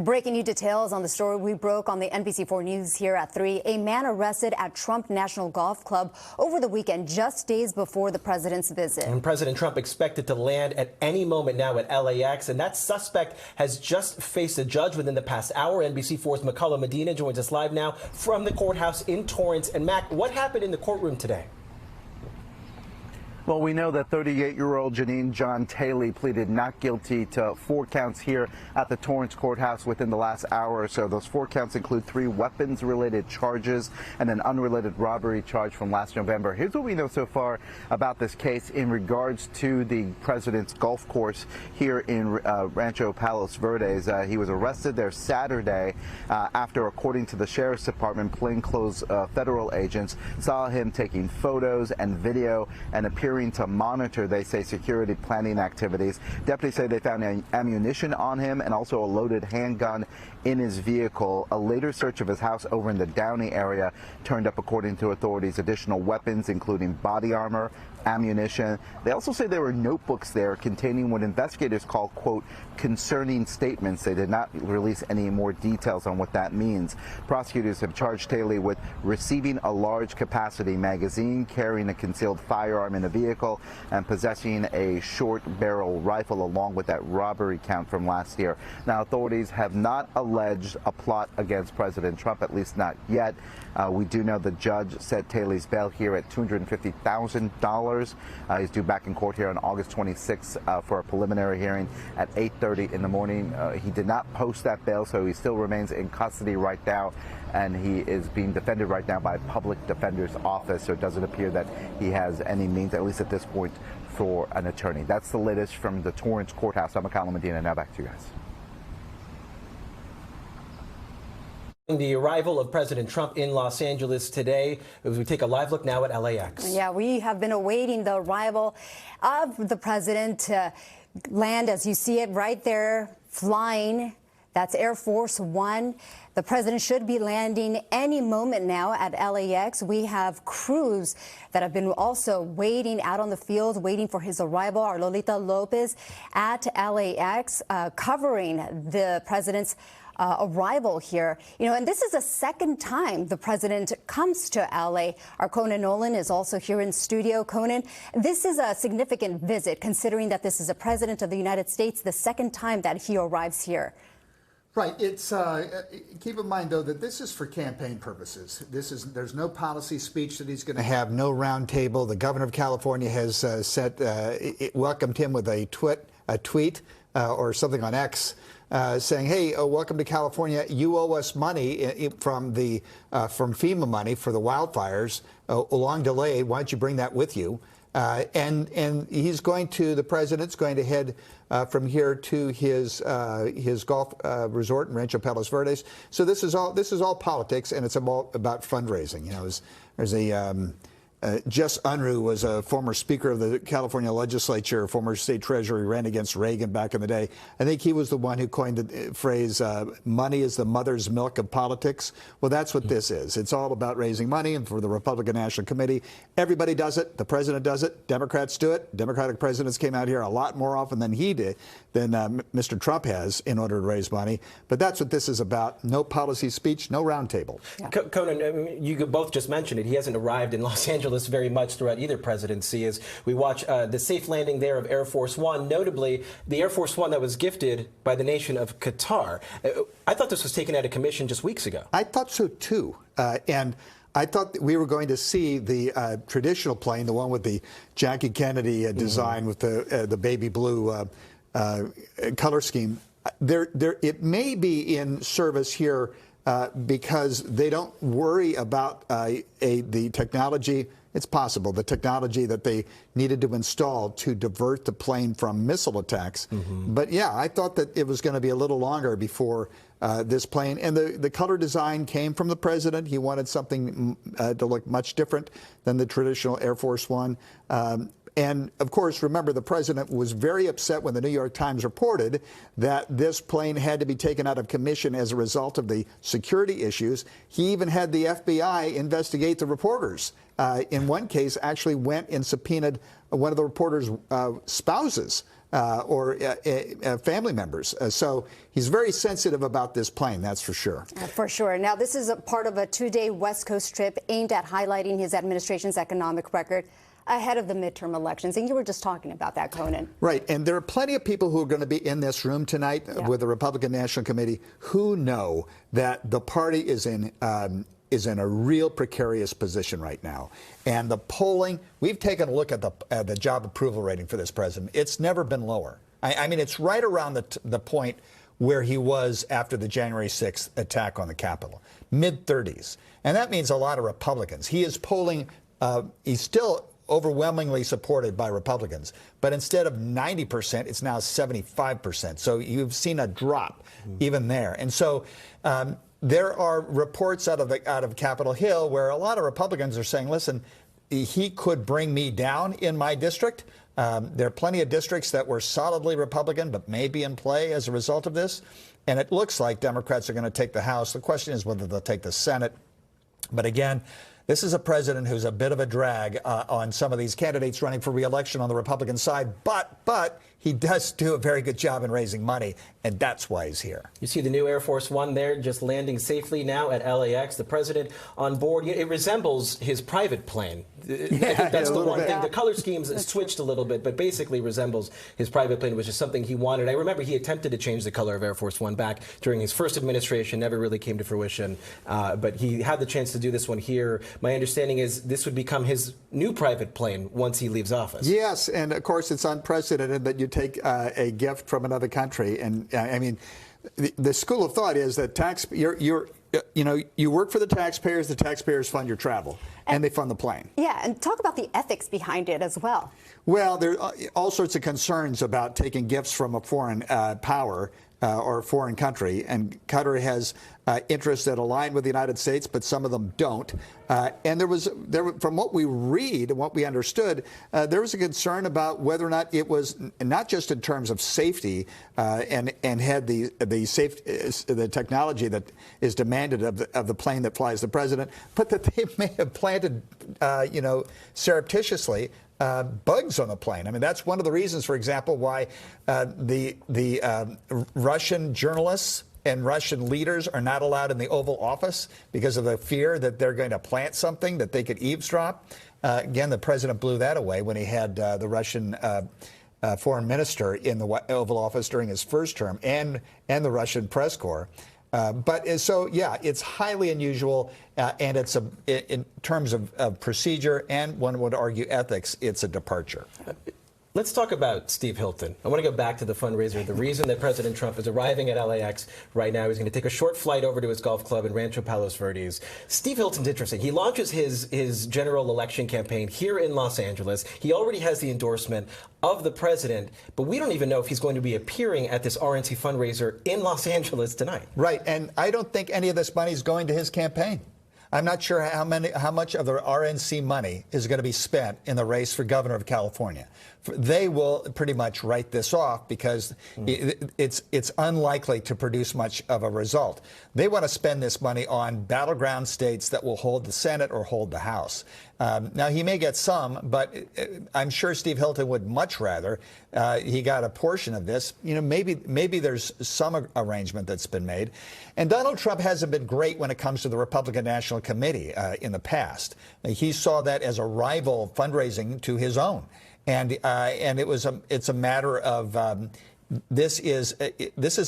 Breaking new details on the story we broke on the NBC4 News here at 3. A man arrested at Trump National Golf Club over the weekend, just days before the president's visit. And President Trump expected to land at any moment now at LAX, and that suspect has just faced a judge within the past hour. NBC4's Mekahlo Medina joins us live now from the courthouse in Torrance. And Mac, what happened in the courtroom today? Well, we know that 38-year-old Janine John Taylor pleaded not guilty to 4 counts here at the Torrance courthouse within the last hour or so. Those 4 counts include 3 weapons-related charges and an unrelated robbery charge from last November. Here's what we know so far about this case in regards to the president's golf course here in Rancho Palos Verdes. He was arrested there Saturday after, according to the Sheriff's Department, plainclothes federal agents saw him taking photos and video and appearing to monitor, they say, security planning activities. Deputies say they found ammunition on him and also a loaded handgun in his vehicle. A later search of his house over in the Downey area turned up, according to authorities, additional weapons, including body armor, ammunition. They also say there were notebooks there containing what investigators call, quote, concerning statements. They did not release any more details on what that means. Prosecutors have charged Taylor with receiving a large capacity magazine, carrying a concealed firearm in a vehicle, and possessing a short barrel rifle, along with that robbery count from last year. Now, authorities have not alleged a plot against President Trump, at least not yet. We do know the judge set Taylor's bail here at $250,000. He's due back in court here on August 26th for a preliminary hearing at 8:30 in the morning. He did not post that bail, so he still remains in custody right now, and he is being defended right now by a public defender's office, so it doesn't appear that he has any means, at least at this point, for an attorney. That's the latest from the Torrance courthouse. I'm Mekahlo Medina. Now back to you guys. The arrival of President Trump in Los Angeles today, as we take a live look now at LAX. Yeah, we have been awaiting the arrival of the president to land, as you see it right there, flying. That's Air Force One. The president should be landing any moment now at LAX. We have crews that have been also waiting out on the field, waiting for his arrival. Our Lolita Lopez at LAX covering the president's arrival here. You know, and this is the second time the president comes to LA. Our Conan Nolan is also here in studio. Conan, this is a significant visit, considering that this is a president of the United States, the second time that he arrives here. Right. It's keep in mind, though, that this is for campaign purposes. There's no policy speech that he's going to have, no roundtable. The governor of California has welcomed him with a tweet or something on X. Saying, hey, welcome to California. You owe us money from FEMA money for the wildfires. A long delay. Why don't you bring that with you? And the president's going to head from here to his golf resort in Rancho Palos Verdes. So this is all politics, and it's all about fundraising. You know, there's a Jess Unruh was a former Speaker of the California Legislature, former state treasurer, ran against Reagan back in the day. I think he was the one who coined the phrase, money is the mother's milk of politics. Well, that's what this is. It's all about raising money, and for the Republican National Committee, everybody does it. The president does it. Democrats do it. Democratic presidents came out here a lot more often than Mr. Trump has in order to raise money. But that's what this is about. No policy speech, no roundtable. Yeah. Conan, I mean, you both just mentioned it. He hasn't arrived in Los Angeles very much throughout either presidency as we watch the safe landing there of Air Force One, notably the Air Force One that was gifted by the nation of Qatar. I thought this was taken out of commission just weeks ago. I thought so, too. And I thought that we were going to see the traditional plane, the one with the Jackie Kennedy design with the baby blue color scheme. It may be in service here because they don't worry about the technology. It's possible the technology that they needed to install to divert the plane from missile attacks. But yeah, I thought that it was going to be a little longer before this plane. And the color design came from the president. He wanted something to look much different than the traditional Air Force One. And, of course, remember, the president was very upset when the New York Times reported that this plane had to be taken out of commission as a result of the security issues. He even had the FBI investigate the reporters. In one case, actually went and subpoenaed one of the reporters' spouses or family members. So he's very sensitive about this plane, that's for sure. For sure. Now, this is a part of a 2-day West Coast trip aimed at highlighting his administration's economic record ahead of the midterm elections. And you were just talking about that, Conan. Right. And there are plenty of people who are going to be in this room tonight with the Republican National Committee who know that the party is in a real precarious position right now. And the polling, we've taken a look at the job approval rating for this president. It's never been lower. I mean, it's right around the point where he was after the January 6th attack on the Capitol, mid-30s. And that means a lot of Republicans. He is polling, he's still overwhelmingly supported by Republicans. But instead of 90%, it's now 75%. So you've seen a drop even there. And so there are reports out of Capitol Hill where a lot of Republicans are saying, listen, he could bring me down in my district. There are plenty of districts that were solidly Republican but may be in play as a result of this. And it looks like Democrats are going to take the House. The question is whether they'll take the Senate. But again, this is a president who's a bit of a drag on some of these candidates running for re-election on the Republican side. But he does do a very good job in raising money, and that's why he's here. You see the new Air Force One there just landing safely now at LAX. The president on board. It resembles his private plane. I think that's the one thing. The color schemes switched a little bit, but basically resembles his private plane, which is something he wanted. I remember he attempted to change the color of Air Force One back during his first administration. Never really came to fruition. But he had the chance to do this one here. My understanding is this would become his new private plane once he leaves office. Yes, and of course it's unprecedented that you take a gift from another country. And I mean, the school of thought is that you work for the taxpayers fund your travel, and they fund the plane. Yeah, and talk about the ethics behind it as well. Well, there are all sorts of concerns about taking gifts from a foreign power or a foreign country, and Qatar has interests that align with the United States, but some of them don't. And from what we read and what we understood, there was a concern about whether or not it was not just in terms of safety and had the technology that is demanded of the plane that flies the president, but that they may have planted, surreptitiously bugs on the plane. I mean, that's one of the reasons, for example, why the Russian journalists and Russian leaders are not allowed in the Oval Office because of the fear that they're going to plant something that they could eavesdrop. Again, the president blew that away when he had the Russian foreign minister in the Oval Office during his first term, and the Russian press corps. It's highly unusual, and it's in terms of procedure and one would argue ethics, it's a departure. Let's talk about Steve Hilton. I want to go back to the fundraiser. The reason that President Trump is arriving at LAX right now, he's going to take a short flight over to his golf club in Rancho Palos Verdes. Steve Hilton's interesting. He launches his general election campaign here in Los Angeles. He already has the endorsement of the president, but we don't even know if he's going to be appearing at this RNC fundraiser in Los Angeles tonight. Right, and I don't think any of this money is going to his campaign. I'm not sure how much of the RNC money is going to be spent in the race for governor of California. They will pretty much write this off because it's unlikely to produce much of a result. They want to spend this money on battleground states that will hold the Senate or hold the House. Now, he may get some, but I'm sure Steve Hilton would much rather he got a portion of this. Maybe there's some arrangement that's been made. And Donald Trump hasn't been great when it comes to the Republican National Committee in the past. He saw that as a rival fundraising to his own. And it's a matter of this is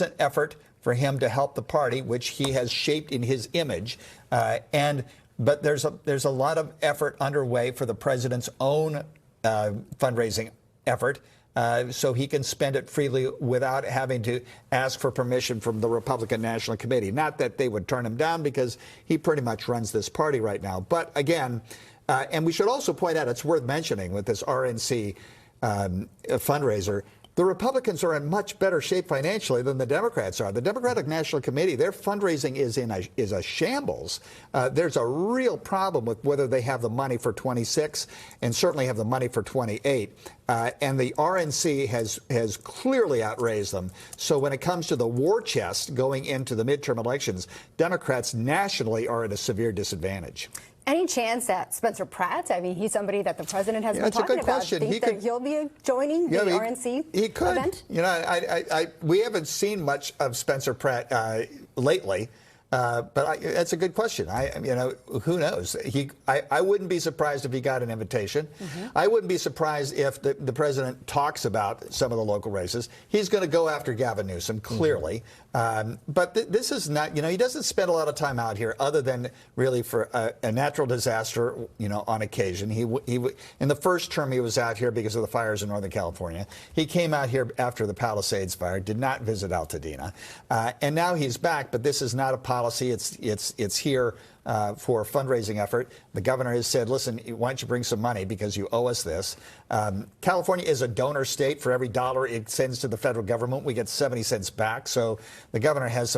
an effort for him to help the party, which he has shaped in his image, but there's a lot of effort underway for the president's own fundraising effort, so he can spend it freely without having to ask for permission from the Republican National Committee. Not that they would turn him down, because he pretty much runs this party right now. But again, and we should also point out, it's worth mentioning with this RNC fundraiser, the Republicans are in much better shape financially than the Democrats are. The Democratic National Committee, their fundraising is a shambles. There's a real problem with whether they have the money for 26 and certainly have the money for 28. And the RNC has clearly outraised them. So when it comes to the war chest going into the midterm elections, Democrats nationally are at a severe disadvantage. Any chance that Spencer Pratt, I mean, he's somebody that the president has been talking about, think that he'll be joining the RNC he could. event? You know, we haven't seen much of Spencer Pratt lately. But that's a good question. You know, who knows? I wouldn't be surprised if he got an invitation. I wouldn't be surprised if the president talks about some of the local races. He's going to go after Gavin Newsom, clearly. But this is not, you know, he doesn't spend a lot of time out here other than really for a natural disaster, you know, on occasion. He in the first term, he was out here because of the fires in Northern California. He came out here after the Palisades fire, did not visit Altadena. And now he's back, but this is not a policy. It's here for a fundraising effort. The governor has said, listen, why don't you bring some money because you owe us this. California is a donor state. For every dollar it sends to the federal government, we get 70 cents back. So the governor has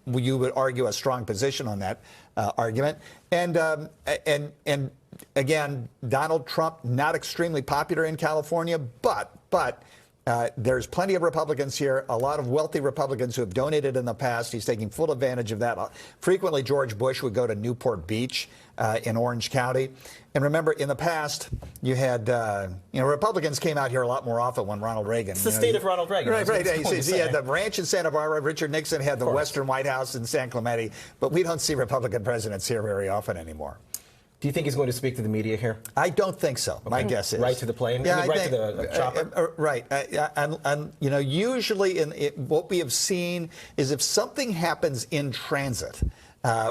you would argue, a strong position on that argument. And again, Donald Trump, not extremely popular in California, but there's plenty of Republicans here, a lot of wealthy Republicans who have donated in the past. He's taking full advantage of that. Frequently, George Bush would go to Newport Beach in Orange County. And remember, in the past, you had, you know, Republicans came out here a lot more often when Ronald Reagan. It's the state of Ronald Reagan. Right. He had the ranch in Santa Barbara. Richard Nixon had the Western White House in San Clemente. But we don't see Republican presidents here very often anymore. Do you think he's going to speak to the media here? I don't think so. Okay. My guess is right to the plane. Yeah, right to the chopper. Right. And you know, usually what we have seen is if something happens in transit,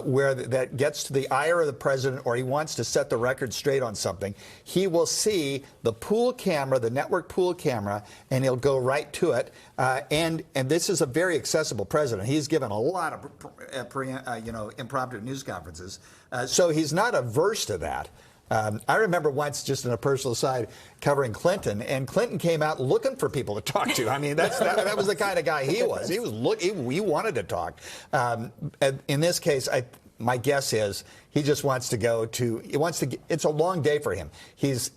where that gets to the ire of the president, or he wants to set the record straight on something, he will see the pool camera, the network pool camera, and he'll go right to it. And this is a very accessible president. He's given a lot of you know, impromptu news conferences, so he's not averse to that. I remember once, just in a personal side, covering Clinton, and Clinton came out looking for people to talk to. I mean, that was the kind of guy he was. He wanted to talk. In this case, my guess is he just wants to go to. It's a long day for him. He's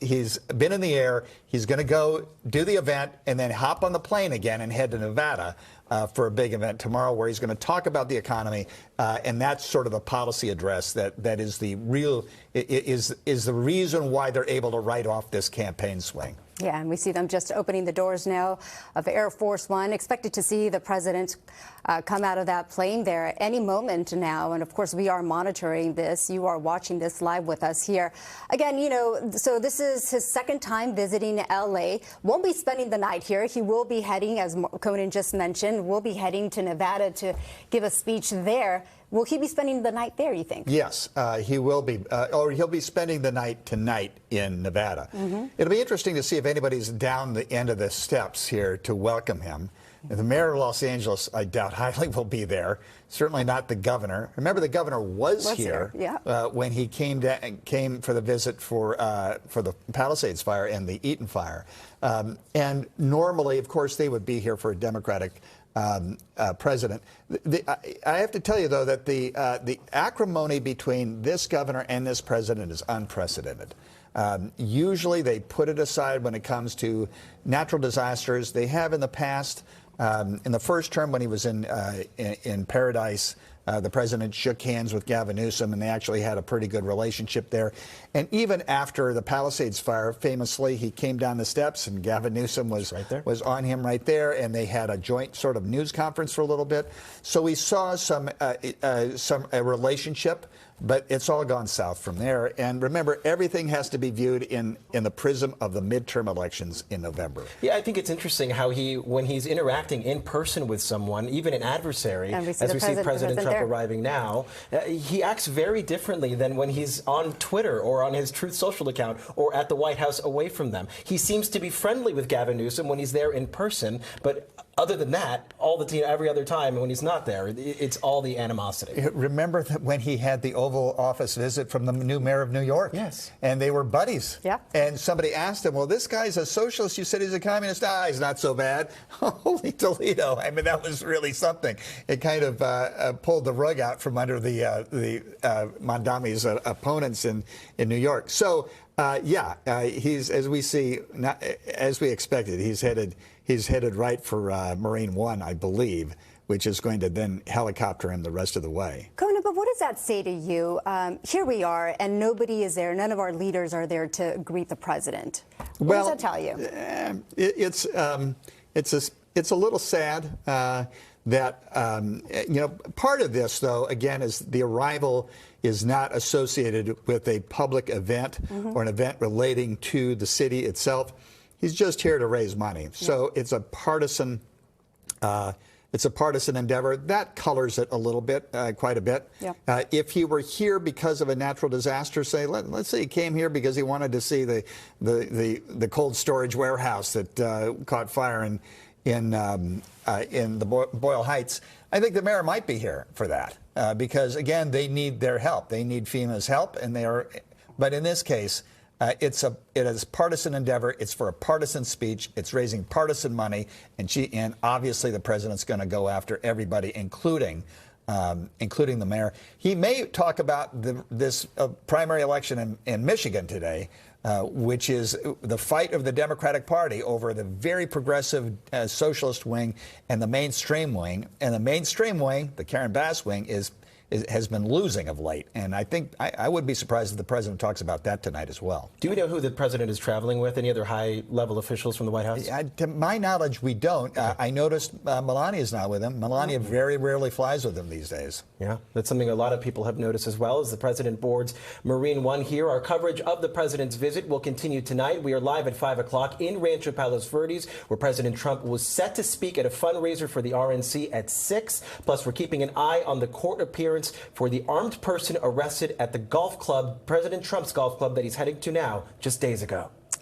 been in the air. He's going to go do the event and then hop on the plane again and head to Nevada for a big event tomorrow, where he's going to talk about the economy, and that's sort of the policy address that is the real is the reason why they're able to write off this campaign swing. Yeah, and we see them just opening the doors now of Air Force One. Expected to see the president come out of that plane there any moment now. And of course, we are monitoring this. You are watching this live with us here. Again, you know, so this is his second time visiting L.A. Won't be spending the night here. He will be heading, as Conan just mentioned, will be heading to Nevada to give a speech there. Will he be spending the night there, you think? Yes, he will be. Or he'll be spending the night tonight in Nevada. It'll be interesting to see if anybody's down the end of the steps here to welcome him. The mayor of Los Angeles, I doubt highly, will be there. Certainly not the governor. Remember, the governor was here when he came for the visit for the Palisades fire and the Eaton fire. And normally, of course, they would be here for a Democratic president. I have to tell you, though, that the acrimony between this governor and this president is unprecedented. Usually they put it aside when it comes to natural disasters. They have in the past. In the first term, when he was in Paradise, the president shook hands with Gavin Newsom, and they actually had a pretty good relationship there. And even after the Palisades fire, famously, he came down the steps, and Gavin Newsom was on him right there, and they had a joint sort of news conference for a little bit. So we saw a relationship. But it's all gone south from there. And remember, everything has to be viewed in the prism of the midterm elections in November. Yeah, I think it's interesting how when he's interacting in person with someone, even an adversary, as we see President Trump arriving now, he acts very differently than when he's on Twitter or on his Truth Social account or at the White House away from them. He seems to be friendly with Gavin Newsom when he's there in person, but other than that, every other time when he's not there, it's all the animosity. Remember that when he had the Oval Office visit from the new mayor of New York? Yes. And they were buddies. Yeah. And somebody asked him, well, this guy's a socialist. You said he's a communist. He's not so bad. Holy Toledo. I mean, that was really something. It kind of pulled the rug out from under the Mondami's opponents in New York. So, he's, as we see, as we expected, he's headed right for Marine One, I believe, which is going to then helicopter him the rest of the way. Conan, but what does that say to you? Here we are, and nobody is there. None of our leaders are there to greet the president. What does that tell you? It's a little sad that part of this, though, again, is the arrival is not associated with a public event or an event relating to the city itself. He's just here to raise money. Yeah. So it's a partisan. It's a partisan endeavor. That colors it a little bit, quite a bit. Yeah. If he were here because of a natural disaster, say, let's say he came here because he wanted to see the cold storage warehouse that caught fire in the Boyle Heights, I think the mayor might be here for that because, again, they need their help. They need FEMA's help, and they are. But in this case, it is partisan endeavor. It's for a partisan speech. It's raising partisan money, and obviously the president's going to go after everybody, including the mayor. He may talk about this primary election in Michigan today, which is the fight of the Democratic Party over the very progressive socialist wing and the mainstream wing. And the mainstream wing, the Karen Bass wing, has been losing of late. And I think I would be surprised if the president talks about that tonight as well. Do we know who the president is traveling with? Any other high-level officials from the White House? To my knowledge, we don't. I noticed Melania's not with him. Melania very rarely flies with him these days. Yeah, that's something a lot of people have noticed as well as the president boards Marine One here. Our coverage of the president's visit will continue tonight. We are live at 5 o'clock in Rancho Palos Verdes, where President Trump was set to speak at a fundraiser for the RNC at 6. Plus, we're keeping an eye on the court appearance for the armed person arrested at the golf club, President Trump's golf club that he's heading to now, just days ago.